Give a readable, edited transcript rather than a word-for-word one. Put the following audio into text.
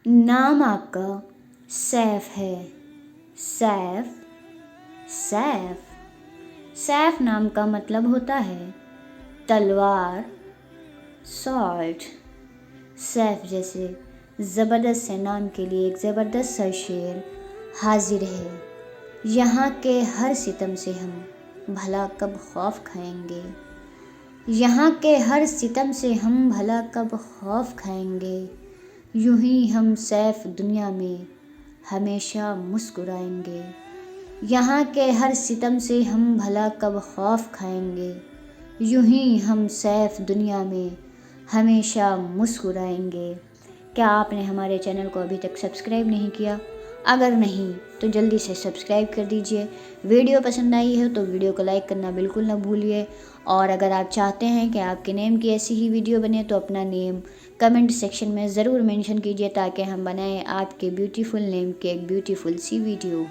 नाम आपका सैफ है। सैफ, सैफ। सैफ नाम का मतलब होता है तलवार, सॉल्ट। सैफ जैसे ज़बरदस्त से नाम के लिए एक ज़बरदस्त सा शेर हाजिर है। यहाँ के हर सितम से हम भला कब खौफ खाएंगे। यहाँ के हर सितम से हम भला कब खौफ खाएंगे। यूं ही हम सैफ दुनिया में हमेशा मुस्कुराएंगे। यहाँ के हर सितम से हम भला कब खौफ खाएंगे। यूं ही हम सैफ दुनिया में हमेशा मुस्कुराएंगे। क्या आपने हमारे चैनल को अभी तक सब्सक्राइब नहीं किया? अगर नहीं तो जल्दी से सब्सक्राइब कर दीजिए। वीडियो पसंद आई है तो वीडियो को लाइक करना बिल्कुल ना भूलिए। और अगर आप चाहते हैं कि आपके नेम की ऐसी ही वीडियो बने तो अपना नेम कमेंट सेक्शन में ज़रूर मेंशन कीजिए ताकि हम बनाएं आपके ब्यूटीफुल नेम की एक ब्यूटीफुल सी वीडियो।